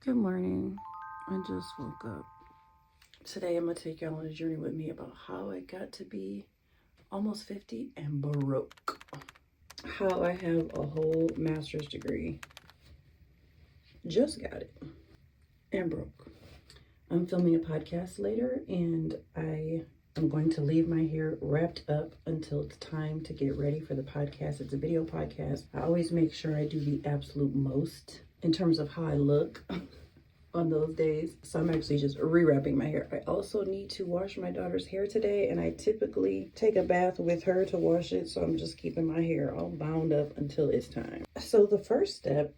Good morning. I just woke up. Today I'm going to take you on a journey with me about how I got to be almost 50 and broke. How I have a whole master's degree. Just got it. And broke. I'm filming a podcast later and I am going to leave my hair wrapped up until it's time to get ready for the podcast. It's a video podcast. I always make sure I do the absolute most in terms of how I look on those days. So I'm actually just rewrapping my hair. I also need to wash my daughter's hair today, and I typically take a bath with her to wash it, so I'm just keeping my hair all bound up until it's time. So the first step,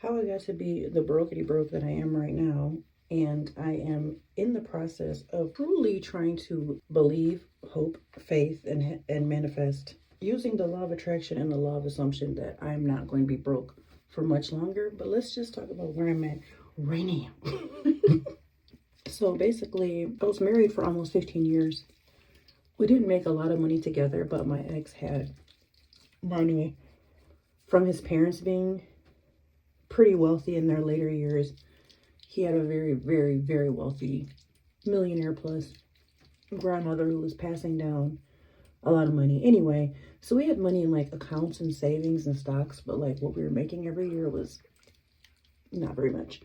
how I got to be the brokety broke that I am right now, and I am in the process of truly trying to believe, hope, faith, and manifest using the law of attraction and the law of assumption that I'm not going to be broke for much longer. But let's just talk about where I'm at right now. So basically, I was married for almost 15 years. We didn't make a lot of money together, but my ex had money from his parents being pretty wealthy in their later years. He had a very, very, very wealthy millionaire plus grandmother who was passing down a lot of money. Anyway, so we had money in like accounts and savings and stocks, but like what we were making every year was not very much.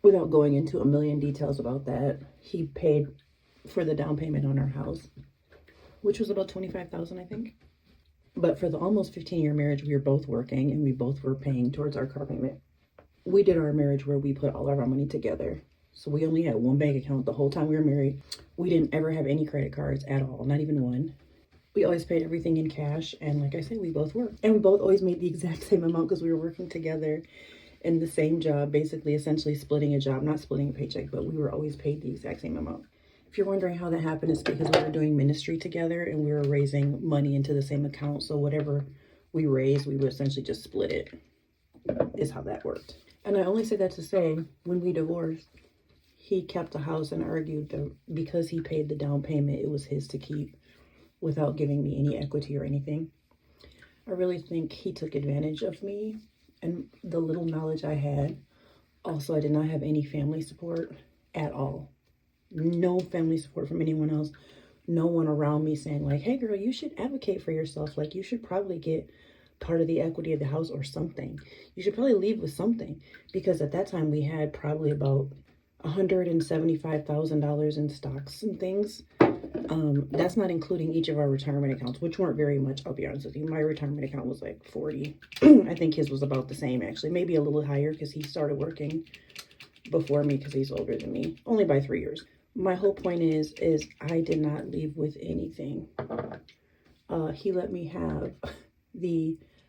Without going into a million details about that, he paid for the down payment on our house, which was about $25,000, I think. But for the almost 15-year marriage, we were both working and we both were paying towards our car payment. We did our marriage where we put all of our money together. So we only had one bank account the whole time we were married. We didn't ever have any credit cards at all, not even one. We always paid everything in cash. And like I said, we both worked. And we both always made the exact same amount because we were working together in the same job, basically essentially splitting a job, not splitting a paycheck, but we were always paid the exact same amount. If you're wondering how that happened, it's because we were doing ministry together and we were raising money into the same account. So whatever we raised, we would essentially just split it, is how that worked. And I only say that to say, when we divorced, he kept the house and argued that because he paid the down payment, it was his to keep without giving me any equity or anything. I really think he took advantage of me and the little knowledge I had. Also, I did not have any family support at all. No family support from anyone else. No one around me saying like, hey girl, you should advocate for yourself. Like you should probably get part of the equity of the house or something. You should probably leave with something. Because at that time we had probably about $175,000 in stocks and things. That's not including each of our retirement accounts, which weren't very much, I'll be honest with you. My retirement account was like 40. I think his was about the same, actually. Maybe a little higher because he started working before me because he's older than me. Only by 3 years. My whole point is I did not leave with anything. He let me have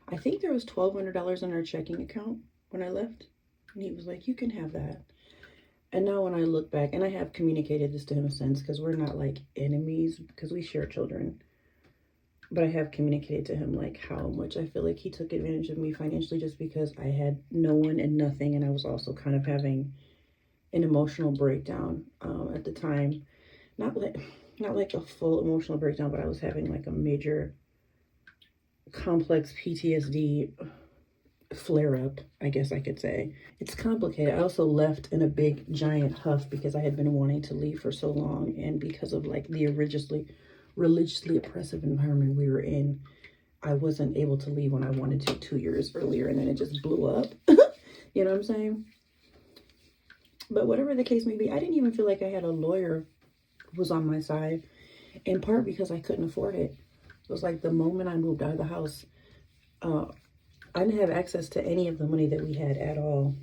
I think there was $1,200 in our checking account when I left. And he was like, you can have that. And now when I look back, and I have communicated this to him since, because we're not like enemies, because we share children. But I have communicated to him like how much I feel like he took advantage of me financially just because I had no one and nothing. And I was also kind of having an emotional breakdown at the time. Not like a full emotional breakdown, but I was having like a major complex PTSD flare-up, I guess I could say. It's complicated. I also left in a big giant huff because I had been wanting to leave for so long, and because of like the religiously oppressive environment we were in, I wasn't able to leave when I wanted to 2 years earlier, and then it just blew up. You know what I'm saying? But whatever the case may be, I didn't even feel like I had a lawyer who was on my side, in part because I couldn't afford it. It was like the moment I moved out of the house, I didn't have access to any of the money that we had at all.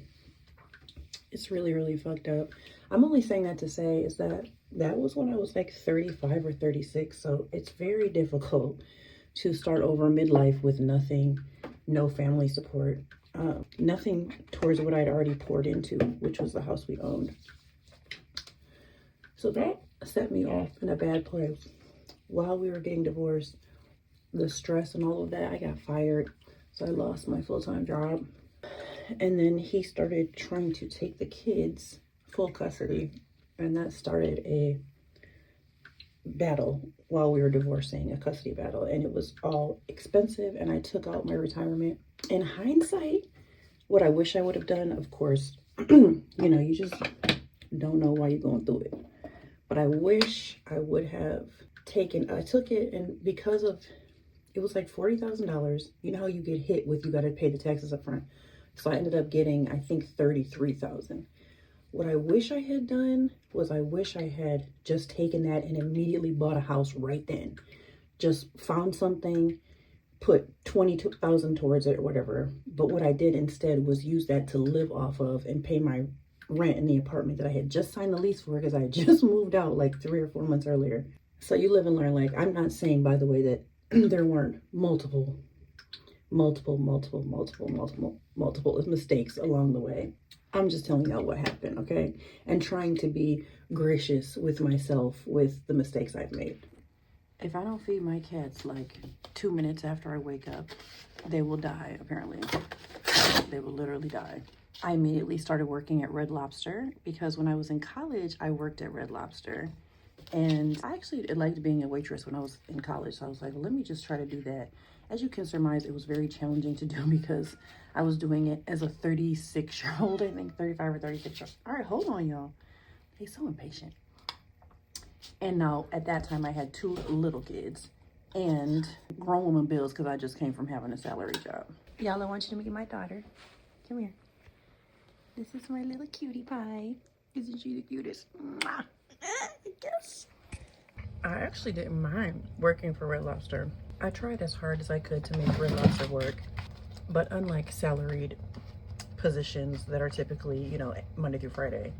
It's really, really fucked up. I'm only saying that to say is that was when I was like 35 or 36. So it's very difficult to start over midlife with nothing, no family support, nothing towards what I'd already poured into, which was the house we owned. So that set me off in a bad place. While we were getting divorced, the stress and all of that, I got fired. So I lost my full-time job. And then he started trying to take the kids full custody. And that started a battle while we were divorcing, a custody battle. And it was all expensive. And I took out my retirement. In hindsight, what I wish I would have done, of course, you know, you just don't know why you're going through it. But I wish I would have I took it, and because of, it was like $40,000. You know how you get hit with, you got to pay the taxes up front. So I ended up getting, I think, $33,000. What I wish I had done was I wish I had just taken that and immediately bought a house right then. Just found something, put $22,000 towards it or whatever. But what I did instead was use that to live off of and pay my rent in the apartment that I had just signed the lease for, because I had just moved out like 3 or 4 months earlier. So you live and learn. Like, I'm not saying, by the way, that there weren't multiple mistakes along the way. I'm just telling y'all what happened, okay? And trying to be gracious with myself with the mistakes I've made. If I don't feed my cats like 2 minutes after I wake up, they will die, apparently. They will literally die. I immediately started working at Red Lobster because when I was in college, I worked at Red Lobster. And I actually liked being a waitress when I was in college. So I was like, well, let me just try to do that. As you can surmise, it was very challenging to do because I was doing it as a 36-year-old, I think 35 or 36. All right, hold on, y'all. He's so impatient. And now at that time, I had 2 little kids and grown woman bills because I just came from having a salary job. Y'all, I want you to meet my daughter. Come here. This is my little cutie pie. Isn't she the cutest? Mwah. Yes. I actually didn't mind working for Red Lobster. I tried as hard as I could to make Red Lobster work, but unlike salaried positions that are typically, you know, Monday through Friday,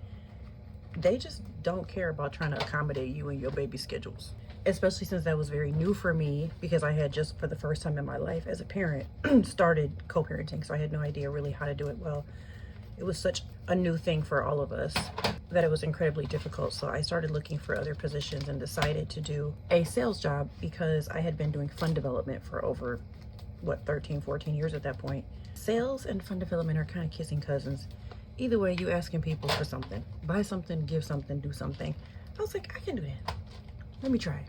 they just don't care about trying to accommodate you and your baby schedules. Especially since that was very new for me, because I had just, for the first time in my life as a parent, started co-parenting, so I had no idea really how to do it well. It was such a new thing for all of us that it was incredibly difficult. So I started looking for other positions and decided to do a sales job because I had been doing fund development for over, 13, 14 years at that point. Sales and fund development are kind of kissing cousins. Either way, you asking people for something. Buy something, give something, do something. I was like, I can do that. Let me try.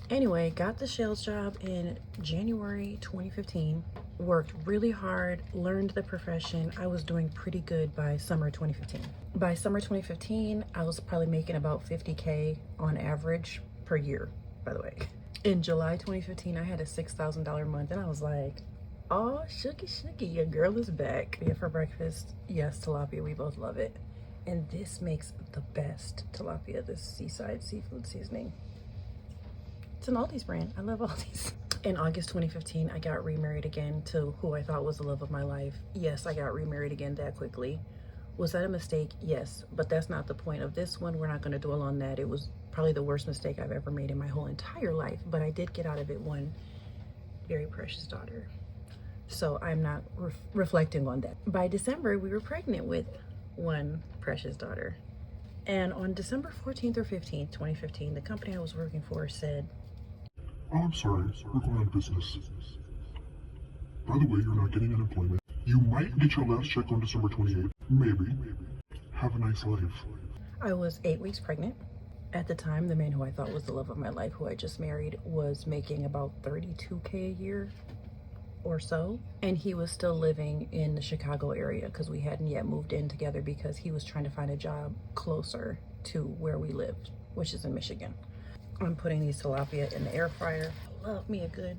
Anyway, got the sales job in January 2015. Worked really hard, learned the profession. I was doing pretty good by summer 2015. By summer 2015, I was probably making about 50K on average per year, by the way. In July 2015, I had a $6,000 month, and I was like, oh, shooky, your girl is back. Yeah, for breakfast, yes, tilapia, we both love it. And this makes the best tilapia, this seaside seafood seasoning. It's an Aldi's brand. I love Aldi's. In August 2015, I got remarried again to who I thought was the love of my life. Yes, I got remarried again that quickly. Was that a mistake? Yes, but that's not the point of this one. We're not going to dwell on that. It was probably the worst mistake I've ever made in my whole entire life, but I did get out of it one very precious daughter. So I'm not reflecting on that. By December, we were pregnant with one precious daughter. And on December 14th or 15th, 2015, the company I was working for said, oh, I'm sorry, we're going out of business. By the way, you're not getting unemployment. You might get your last check on December 28th. Maybe. Have a nice life. I was 8 weeks pregnant. At the time, the man who I thought was the love of my life, who I just married, was making about $32K a year or so. And he was still living in the Chicago area because we hadn't yet moved in together because he was trying to find a job closer to where we lived, which is in Michigan. I'm putting these tilapia in the air fryer. Love me a good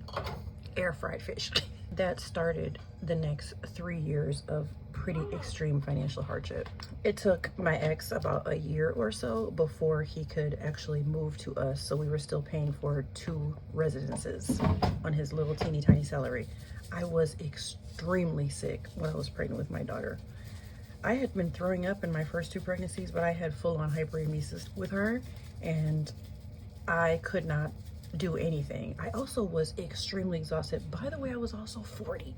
air fried fish. That started the next 3 years of pretty extreme financial hardship. It took my ex about a year or so before he could actually move to us. So we were still paying for 2 residences on his little teeny tiny salary. I was extremely sick when I was pregnant with my daughter. I had been throwing up in my first 2 pregnancies, but I had full-on hyperemesis with her, and I could not do anything. I also was extremely exhausted. By the way, I was also 40.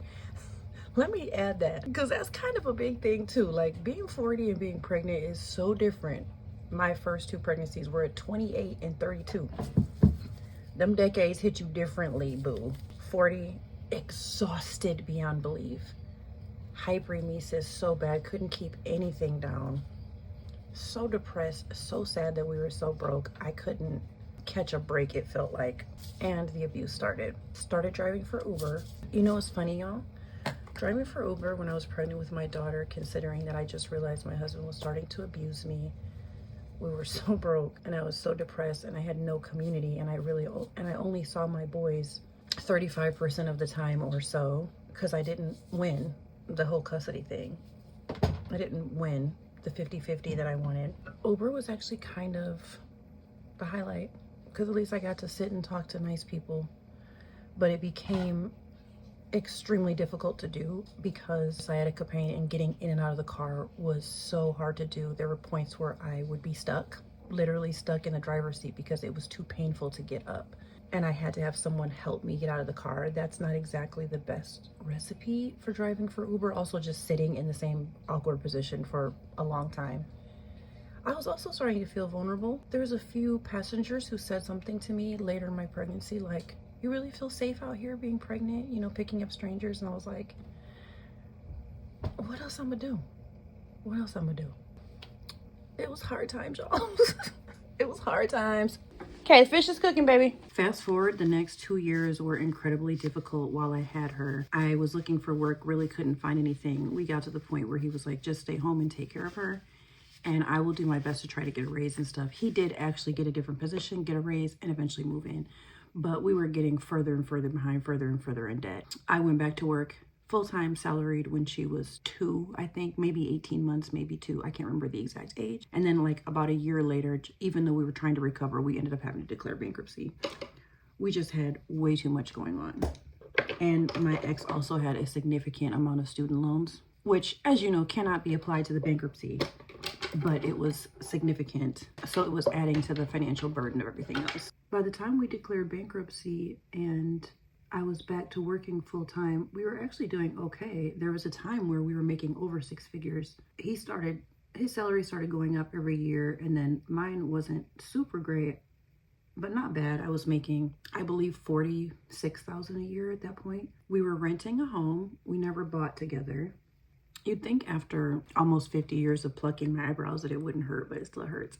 Let me add that, because that's kind of a big thing too. Like, being 40 and being pregnant is so different. My first 2 pregnancies were at 28 and 32. Them decades hit you differently, boo. 40, exhausted beyond belief. Hyperemesis so bad, couldn't keep anything down. So depressed, so sad that we were so broke. I couldn't catch a break, it felt like. And the abuse started driving for Uber. You know what's funny, y'all? Driving for Uber when I was pregnant with my daughter, considering that I just realized my husband was starting to abuse me. We were so broke and I was so depressed and I had no community, and I only saw my boys 35% of the time or so, because I didn't win the whole custody thing. I didn't win the 50-50 that I wanted. Uber was actually kind of the highlight, because at least I got to sit and talk to nice people. But it became extremely difficult to do because sciatica pain and getting in and out of the car was so hard to do. There were points where I would be stuck, literally stuck in the driver's seat, because it was too painful to get up. And I had to have someone help me get out of the car. That's not exactly the best recipe for driving for Uber. Also, just sitting in the same awkward position for a long time. I was also starting to feel vulnerable. There was a few passengers who said something to me later in my pregnancy, like, "You really feel safe out here being pregnant, you know, picking up strangers?" And I was like, what else I'm gonna do? What else I'm gonna do? It was hard times, y'all. It was hard times. Okay, the fish is cooking, baby. Fast forward, the next 2 years were incredibly difficult while I had her. I was looking for work, really couldn't find anything. We got to the point where he was like, just stay home and take care of her, and I will do my best to try to get a raise and stuff. He did actually get a different position, get a raise, and eventually move in. But we were getting further and further behind, further and further in debt. I went back to work full-time salaried when she was 2, I think, maybe 18 months, maybe 2. I can't remember the exact age. And then like about a year later, even though we were trying to recover, we ended up having to declare bankruptcy. We just had way too much going on. And my ex also had a significant amount of student loans, which, as you know, cannot be applied to the bankruptcy, but it was significant. So it was adding to the financial burden of everything else. By the time we declared bankruptcy and I was back to working full time, we were actually doing okay. There was a time where we were making over 6 figures. His salary started going up every year, and then mine wasn't super great, but not bad. I was making, I believe, $46,000 a year at that point. We were renting a home. We never bought together. You'd think after almost 50 years of plucking my eyebrows that it wouldn't hurt, but it still hurts.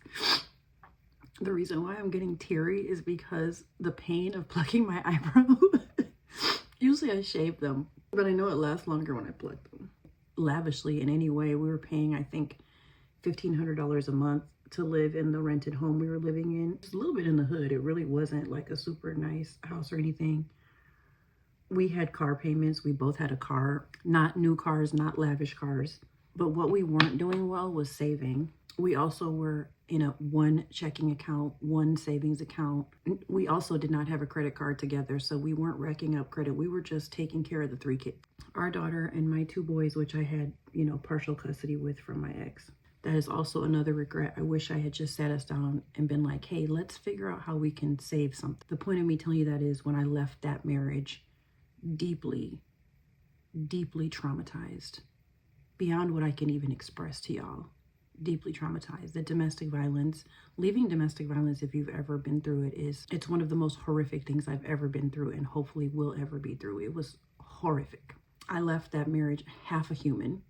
The reason why I'm getting teary is because the pain of plucking my eyebrow. Usually I shave them, but I know it lasts longer when I pluck them. Lavishly in any way, we were paying, I think, $1,500 a month to live in the rented home we were living in. Just a little bit in the hood. It really wasn't like a super nice house or anything. We had car payments. We both had a car, not new cars, not lavish cars. But what we weren't doing well was saving. We also were in a 1 checking account, 1 savings account. We also did not have a credit card together, so we weren't racking up credit. We were just taking care of the 3 kids. Our daughter and my 2 boys, which I had, you know, partial custody with from my ex. That is also another regret. I wish I had just sat us down and been like, hey, let's figure out how we can save something. The point of me telling you that is when I left that marriage, deeply, deeply traumatized, beyond what I can even express to y'all. Deeply traumatized. The domestic violence, leaving domestic violence, if you've ever been through it, it's one of the most horrific things I've ever been through and hopefully will ever be through. It was horrific. I left that marriage half a human,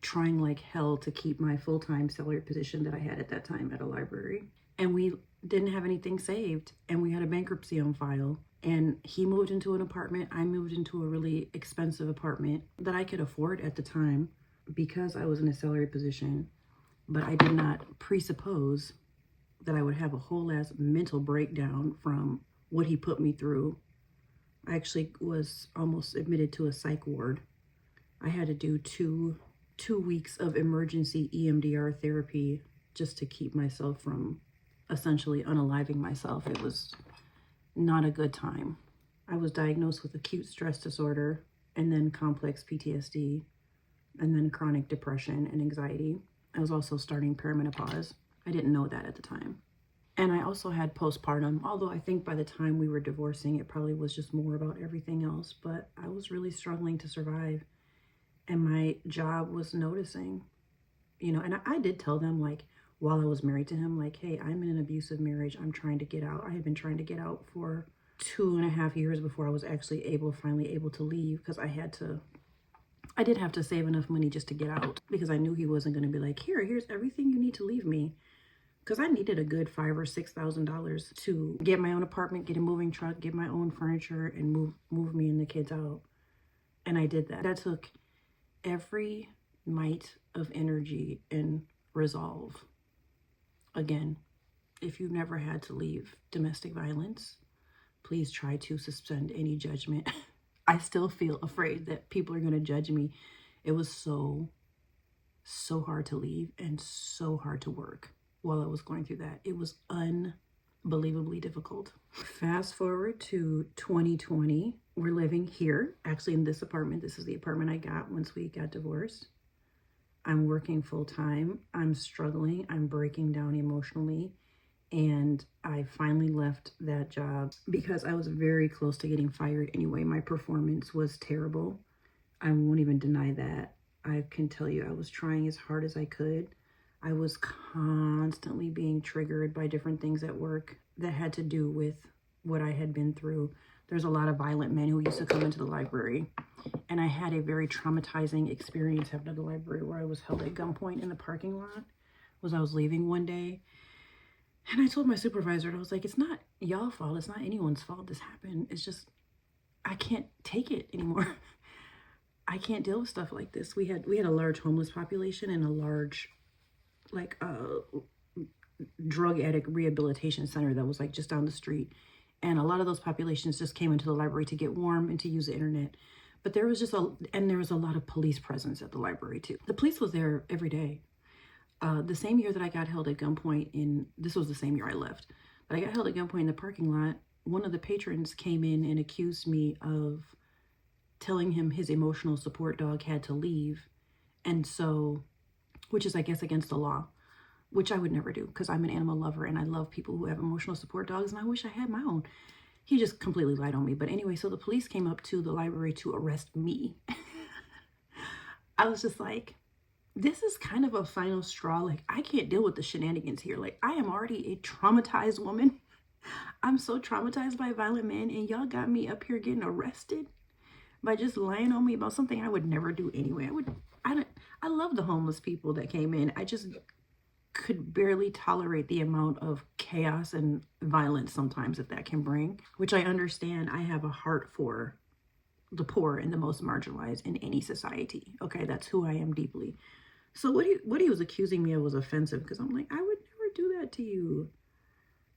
trying like hell to keep my full-time salary position that I had at that time at a library. And we didn't have anything saved, and we had a bankruptcy on file. And he moved into an apartment. I moved into a really expensive apartment that I could afford at the time because I was in a salary position. But I did not presuppose that I would have a whole ass mental breakdown from what he put me through. I actually was almost admitted to a psych ward. I had to do two weeks of emergency EMDR therapy just to keep myself from essentially unaliving myself. It was not a good time. I was diagnosed with acute stress disorder, and then complex PTSD, and then chronic depression and anxiety. I was also starting perimenopause. I didn't know that at the time. And I also had postpartum, although I think by the time we were divorcing, it probably was just more about everything else. But I was really struggling to survive. And my job was noticing, you know, and I did tell them, like, while I was married to him, like, hey, I'm in an abusive marriage. I'm trying to get out. I had been trying to get out for 2.5 years before I was actually finally able to leave, because I did have to save enough money just to get out, because I knew he wasn't going to be like, here's everything you need to leave me. Because I needed a good $5,000 or $6,000 to get my own apartment, get a moving truck, get my own furniture, and move me and the kids out. And I did that. That took every mite of energy and resolve. Again, if you've never had to leave domestic violence, please try to suspend any judgment. I still feel afraid that people are going to judge me. It was so hard to leave and so hard to work while I was going through that. It was unbelievably difficult. Fast forward to 2020. We're living here, actually in this apartment. This is the apartment I got once we got divorced. I'm working full time. I'm struggling. I'm breaking down emotionally. And I finally left that job because I was very close to getting fired anyway. My performance was terrible. I won't even deny that. I can tell you I was trying as hard as I could. I was constantly being triggered by different things at work that had to do with what I had been through. There's a lot of violent men who used to come into the library. And I had a very traumatizing experience happening at the library where I was held at gunpoint in the parking lot. I was leaving one day. And I told my supervisor, I was like, it's not y'all's fault. It's not anyone's fault this happened. It's just, I can't take it anymore. I can't deal with stuff like this. We had a large homeless population and a large, drug addict rehabilitation center that was just down the street. And a lot of those populations just came into the library to get warm and to use the internet. But there was a lot of police presence at the library too. The police was there every day. The same year that I got held at gunpoint this was the same year I left, but I got held at gunpoint in the parking lot. One of the patrons came in and accused me of telling him his emotional support dog had to leave. And so, which is, I guess, against the law, which I would never do because I'm an animal lover and I love people who have emotional support dogs and I wish I had my own. He just completely lied on me. But anyway, so the police came up to the library to arrest me. I was just like, this is kind of a final straw. I can't deal with the shenanigans here. I am already a traumatized woman. I'm so traumatized by violent men, and y'all got me up here getting arrested by just lying on me about something I would never do anyway. I love the homeless people that came in. I just could barely tolerate the amount of chaos and violence sometimes that can bring, which I understand. I have a heart for the poor and the most marginalized in any society. Okay, that's who I am deeply. So what he was accusing me of was offensive because I'm like, I would never do that to you.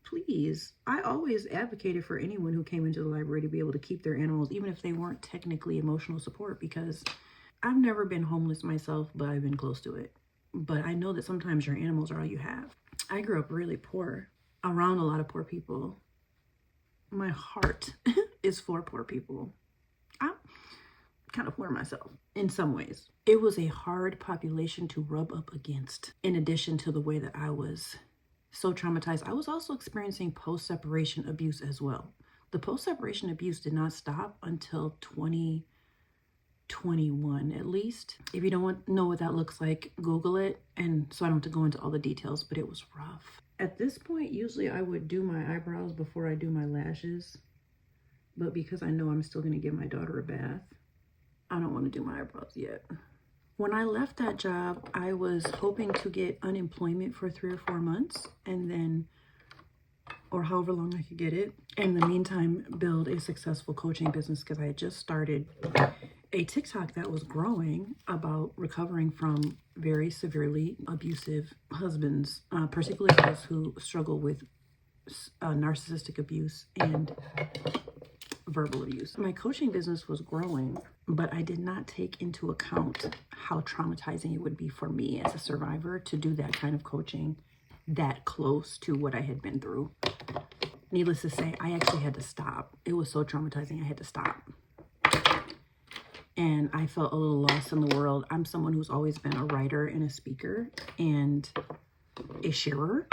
Please. I always advocated for anyone who came into the library to be able to keep their animals, even if they weren't technically emotional support, because I've never been homeless myself, but I've been close to it. But I know that sometimes your animals are all you have. I grew up really poor, around a lot of poor people. My heart is for poor people. I'm kind of poor myself in some ways. It was a hard population to rub up against, in addition to the way that I was so traumatized. I was also experiencing post-separation abuse as well. The post-separation abuse did not stop until 2021, at least. If you don't know what that looks like, Google it. And so I don't have to go into all the details, but it was rough. At this point, usually I would do my eyebrows before I do my lashes. But because I know I'm still going to give my daughter a bath, I don't want to do my eyebrows yet. When I left that job, I was hoping to get unemployment for 3 or 4 months and then, or however long I could get it. In the meantime, build a successful coaching business because I had just started a TikTok that was growing about recovering from very severely abusive husbands, particularly those who struggle with narcissistic abuse and verbal abuse. My coaching business was growing, but I did not take into account how traumatizing it would be for me as a survivor to do that kind of coaching that close to what I had been through. Needless to say, I actually had to stop. It was so traumatizing, I had to stop. And I felt a little lost in the world. I'm someone who's always been a writer and a speaker and a sharer.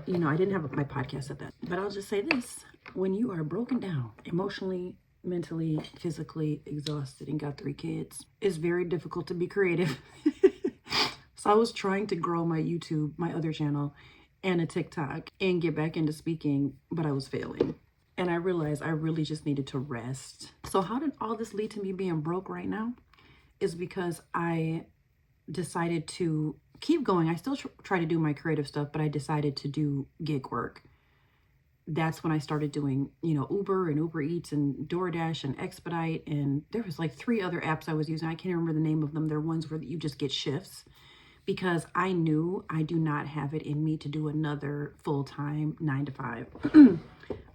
You know, I didn't have my podcast at that. But I'll just say this. When you are broken down, emotionally, mentally, physically exhausted, and got 3 kids, it's very difficult to be creative. So I was trying to grow my YouTube, my other channel, and a TikTok, and get back into speaking, but I was failing. And I realized I really just needed to rest. So how did all this lead to me being broke right now? Is because I decided to keep going. I still try to do my creative stuff, but I decided to do gig work. that's when I started doing, Uber and Uber Eats and DoorDash and Expedite. And there was like 3 other apps I was using. I can't remember the name of them. They're ones where you just get shifts, because I knew I do not have it in me to do another full-time 9 to 5.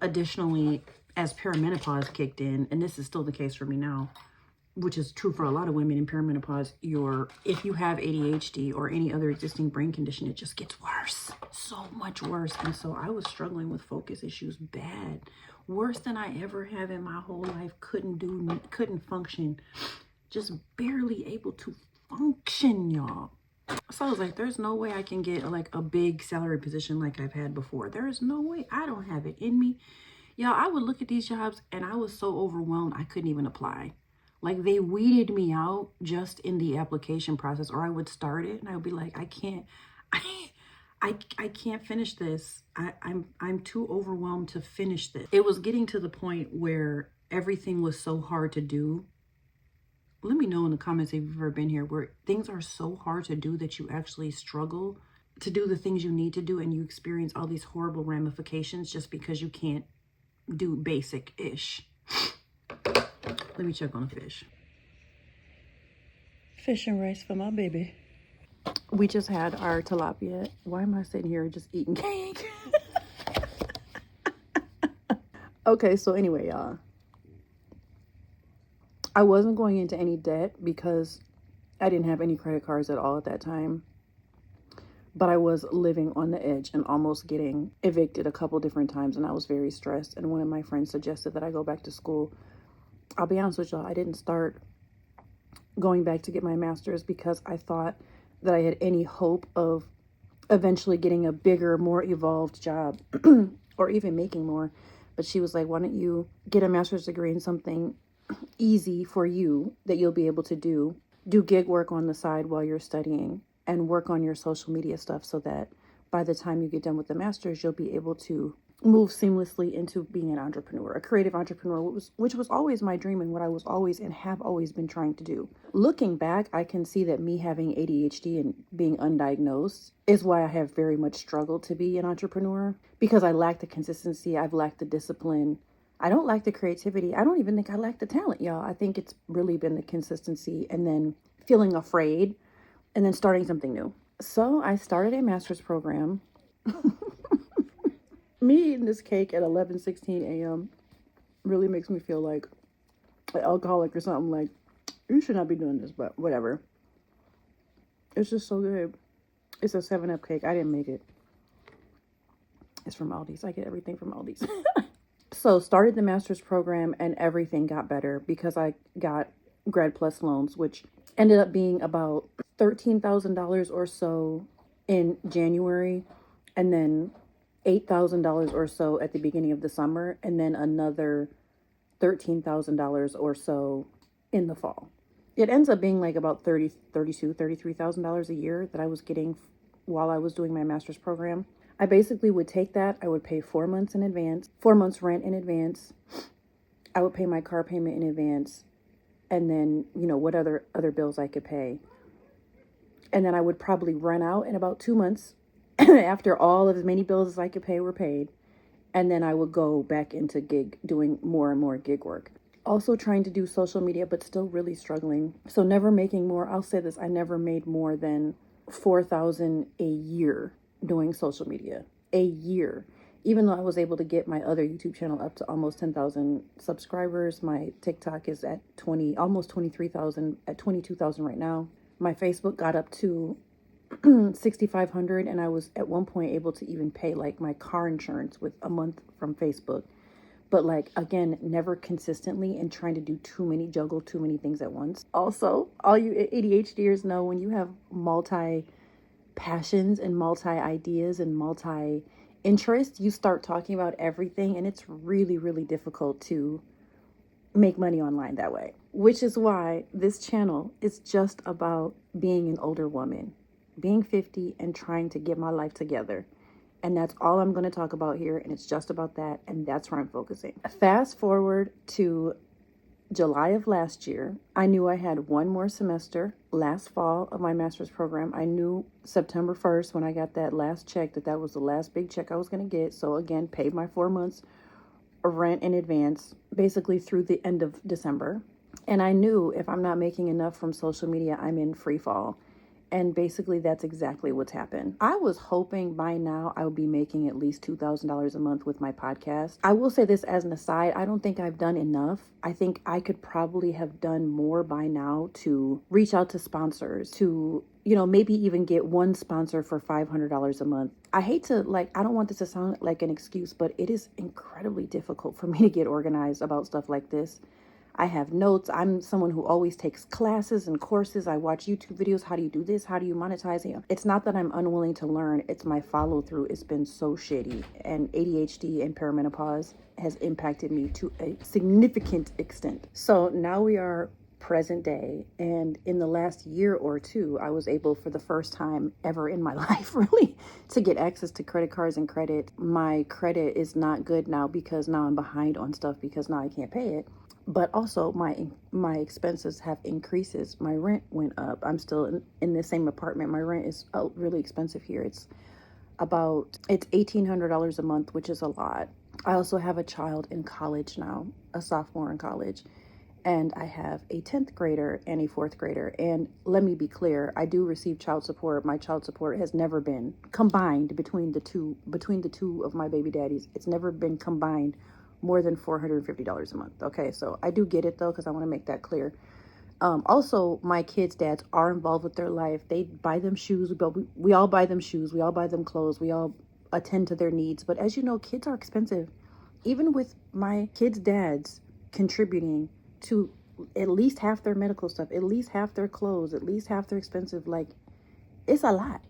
Additionally, as perimenopause kicked in, and this is still the case for me now, which is true for a lot of women in perimenopause, if you have ADHD or any other existing brain condition, it just gets worse, so much worse. And so I was struggling with focus issues bad, worse than I ever have in my whole life. Couldn't function, just barely able to function, y'all. So I was like, there's no way I can get like a big salary position like I've had before. There is no way. I don't have it in me. Y'all, I would look at these jobs and I was so overwhelmed I couldn't even apply. Like, they weeded me out just in the application process, or I would start it and I would be like, I can't finish this. I'm too overwhelmed to finish this. It was getting to the point where everything was so hard to do. Let me know in the comments if you've ever been here, where things are so hard to do that you actually struggle to do the things you need to do, and you experience all these horrible ramifications just because you can't do basic-ish. Let me check on the fish. Fish and rice for my baby. We just had our tilapia. Why am I sitting here just eating cake? Okay, so anyway, y'all. I wasn't going into any debt because I didn't have any credit cards at all at that time. But I was living on the edge and almost getting evicted a couple different times, and I was very stressed. And one of my friends suggested that I go back to school. I'll be honest with y'all, I didn't start going back to get my master's because I thought that I had any hope of eventually getting a bigger, more evolved job or even making more. But she was like, why don't you get a master's degree in something easy for you that you'll be able to do gig work on the side while you're studying, and work on your social media stuff so that by the time you get done with the master's, you'll be able to move seamlessly into being an entrepreneur, a creative entrepreneur, which was always my dream and what I was always and have always been trying to do. Looking back, I can see that me having ADHD and being undiagnosed is why I have very much struggled to be an entrepreneur, because I lack the consistency. I've lacked the discipline. I don't lack the creativity. I don't even think I lack the talent, y'all. I think it's really been the consistency and then feeling afraid and then starting something new. So I started a master's program. Me eating this cake at 11:16 a.m. really makes me feel like an alcoholic or something. Like, you should not be doing this, but whatever. It's just so good. It's a 7-Up cake. I didn't make it. It's from Aldi's. I get everything from Aldi's. So started the master's program and everything got better because I got Grad Plus loans, which ended up being about $13,000 or so in January, and then $8,000 or so at the beginning of the summer, and then another $13,000 or so in the fall. It ends up being like about $33,000 a year that I was getting while I was doing my master's program. I basically would take that. I would pay 4 months in advance, 4 months rent in advance. I would pay my car payment in advance, and then, what other bills I could pay. And then I would probably run out in about 2 months after all of as many bills as I could pay were paid. And then I would go back into doing more and more gig work. Also trying to do social media, but still really struggling. So never making more. I'll say this, I never made more than $4,000 a year doing social media. A year. Even though I was able to get my other YouTube channel up to almost 10,000 subscribers. My TikTok is at almost 23,000, at 22,000 right now. My Facebook got up to 6,500, and I was at one point able to even pay like my car insurance with a month from Facebook. But like, again, never consistently, and trying to juggle too many things at once. Also, all you ADHDers know, when you have multi passions and multi ideas and multi interests, you start talking about everything, and it's really, really difficult to make money online that way. Which is why this channel is just about being an older woman, being 50 and trying to get my life together. And that's all I'm going to talk about here. And it's just about that. And that's where I'm focusing. Fast forward to July of last year. I knew I had one more semester last fall of my master's program. I knew September 1st when I got that last check that was the last big check I was going to get. So again, paid my 4 months of rent in advance, basically through the end of December. And I knew if I'm not making enough from social media, I'm in free fall. And basically, that's exactly what's happened. I was hoping by now I would be making at least $2,000 a month with my podcast. I will say this as an aside, I don't think I've done enough. I think I could probably have done more by now to reach out to sponsors, to, maybe even get one sponsor for $500 a month. I hate to, I don't want this to sound like an excuse, but it is incredibly difficult for me to get organized about stuff like this. I have notes. I'm someone who always takes classes and courses. I watch YouTube videos. How do you do this? How do you monetize it? It's not that I'm unwilling to learn. It's my follow through. It's been so shitty. And ADHD and perimenopause has impacted me to a significant extent. So now we are present day. And in the last year or two, I was able for the first time ever in my life, really, to get access to credit cards and credit. My credit is not good now because now I'm behind on stuff because now I can't pay it. But also my expenses have increases. My rent went up. I'm still in the same apartment. My rent is really expensive here. It's $1,800 a month, which is a lot. I also have a child in college now, a sophomore in college. And I have a 10th grader and a 4th grader. And let me be clear, I do receive child support. My child support has never been combined between the two of my baby daddies. It's never been combined more than $450 a month. Okay, so I do get it though, because I want to make that clear. Also, my kids' dads are involved with their life. They buy them shoes. We all buy them shoes. We all buy them clothes. We all attend to their needs. But as you know, kids are expensive. Even with my kids' dads contributing to at least half their medical stuff, at least half their clothes, at least half their expensive, it's a lot.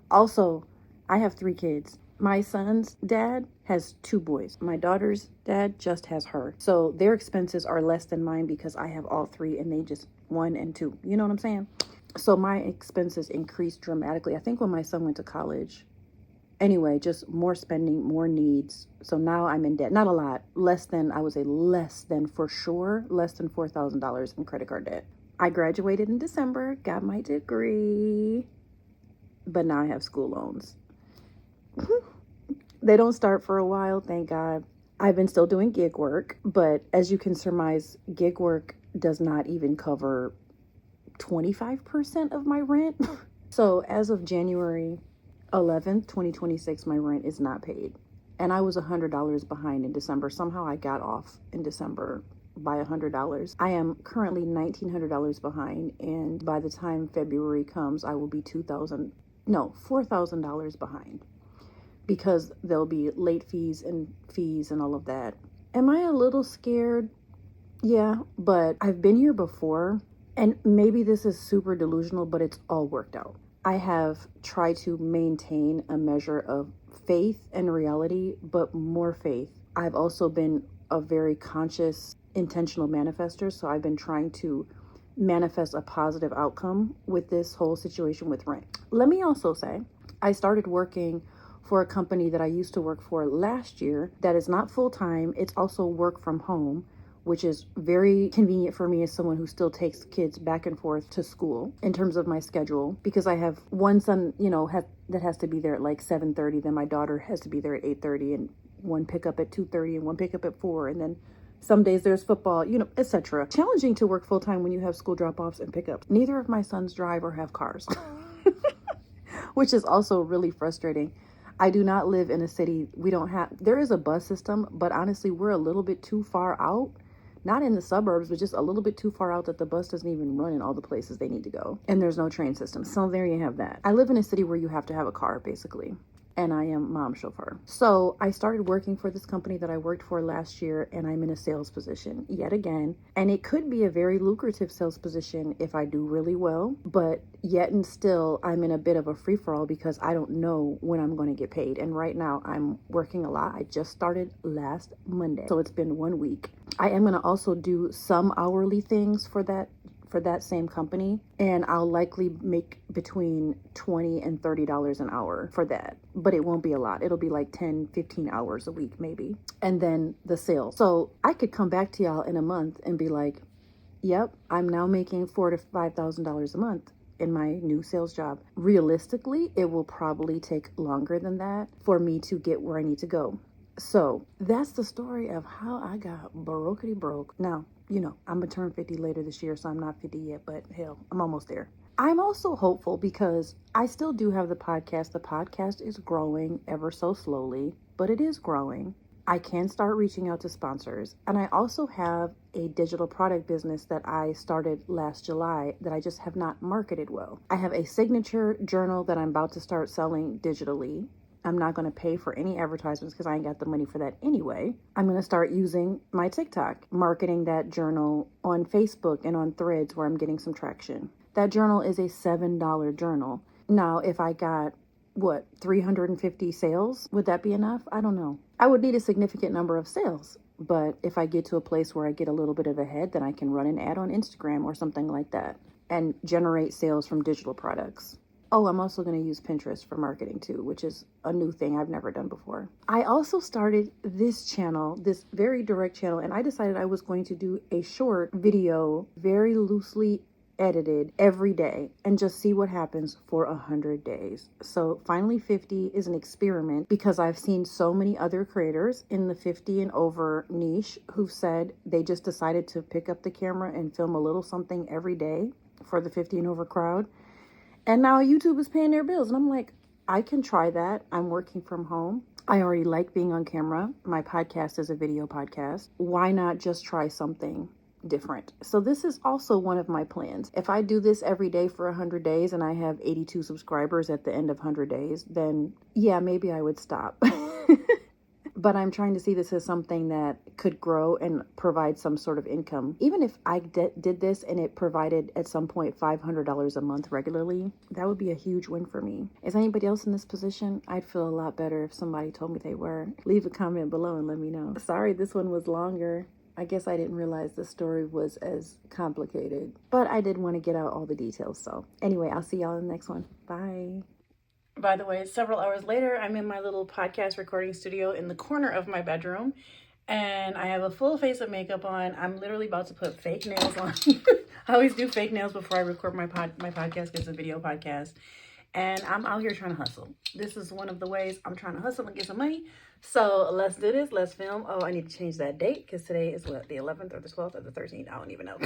Also, I have 3 kids. My son's dad has 2 boys. My daughter's dad just has her. So their expenses are less than mine because I have all 3 and they just 1 and 2. You know what I'm saying? So my expenses increased dramatically. I think when my son went to college. Anyway, just more spending, more needs. So now I'm in debt. Not a lot. Less than $4,000 in credit card debt. I graduated in December, got my degree, but now I have school loans. They don't start for a while, thank God. I've been still doing gig work, but as you can surmise, gig work does not even cover 25% of my rent. So as of January 11th, 2026, my rent is not paid. And I was $100 behind in December. Somehow I got off in December by $100. I am currently $1,900 behind, and by the time February comes, I will be $4,000 behind, because there'll be late fees and all of that. Am I a little scared? Yeah, but I've been here before, and maybe this is super delusional, but it's all worked out. I have tried to maintain a measure of faith and reality, but more faith. I've also been a very conscious, intentional manifester, so I've been trying to manifest a positive outcome with this whole situation with rent. Let me also say, I started working for a company that I used to work for last year that is not full-time. It's also work from home, which is very convenient for me as someone who still takes kids back and forth to school in terms of my schedule, because I have one son, that has to be there at 7:30. Then my daughter has to be there at 8:30, and one pickup at 2:30 and one pickup at 4. And then some days there's football, etc. Challenging to work full-time when you have school drop-offs and pickups. Neither of my sons drive or have cars, which is also really frustrating. I do not live in a city. There is a bus system, but honestly, we're a little bit too far out. Not in the suburbs, but just a little bit too far out that the bus doesn't even run in all the places they need to go. And there's no train system. So there you have that. I live in a city where you have to have a car, basically. And I am mom chauffeur. So I started working for this company that I worked for last year, and I'm in a sales position yet again. And it could be a very lucrative sales position if I do really well, but yet and still I'm in a bit of a free-for-all because I don't know when I'm going to get paid. And right now I'm working a lot. I just started last Monday, so it's been 1 week. I am going to also do some hourly things for for that same company, and I'll likely make between $20 and $30 an hour for that. But it won't be a lot. It'll be like 10, 15 hours a week maybe. And then the sales. So I could come back to y'all in a month and be like, yep, I'm now making $4,000 to $5,000 a month in my new sales job. Realistically, it will probably take longer than that for me to get where I need to go. So that's the story of how I got brokety broke. Now, you know, I'm gonna turn 50 later this year, so I'm not 50 yet, but hell, I'm almost there. I'm also hopeful because I still do have the podcast. The podcast is growing ever so slowly, but it is growing. I can start reaching out to sponsors. And I also have a digital product business that I started last July that I just have not marketed well. I have a signature journal that I'm about to start selling digitally. I'm not going to pay for any advertisements because I ain't got the money for that anyway. I'm going to start using my TikTok, marketing that journal on Facebook and on Threads where I'm getting some traction. That journal is a $7 journal. Now, if I got 350 sales, would that be enough? I don't know. I would need a significant number of sales, but if I get to a place where I get a little bit of a head, then I can run an ad on Instagram or something like that and generate sales from digital products. Oh, I'm also going to use Pinterest for marketing too, which is a new thing I've never done before. I also started this channel, this very direct channel, and I decided I was going to do a short video, very loosely edited every day, and just see what happens for 100 days. So Finally 50 is an experiment because I've seen so many other creators in the 50 and over niche who've said they just decided to pick up the camera and film a little something every day for the 50 and over crowd. And now YouTube is paying their bills. And I'm like, I can try that. I'm working from home. I already like being on camera. My podcast is a video podcast. Why not just try something different? So this is also one of my plans. If I do this every day for 100 days and I have 82 subscribers at the end of 100 days, then yeah, maybe I would stop. But I'm trying to see this as something that could grow and provide some sort of income. Even if I did this and it provided at some point $500 a month regularly, that would be a huge win for me. Is anybody else in this position? I'd feel a lot better if somebody told me they were. Leave a comment below and let me know. Sorry, this one was longer. I guess I didn't realize the story was as complicated, but I did want to get out all the details. So anyway, I'll see y'all in the next one. Bye. By the way, several hours later, I'm in my little podcast recording studio in the corner of my bedroom, and I have a full face of makeup on. I'm literally about to put fake nails on. I always do fake nails before I record my podcast because it's a video podcast, and I'm out here trying to hustle. This is one of the ways I'm trying to hustle and get some money. So let's do this. Let's film. Oh, I need to change that date because today is what, the 11th or the 12th or the 13th? I don't even know.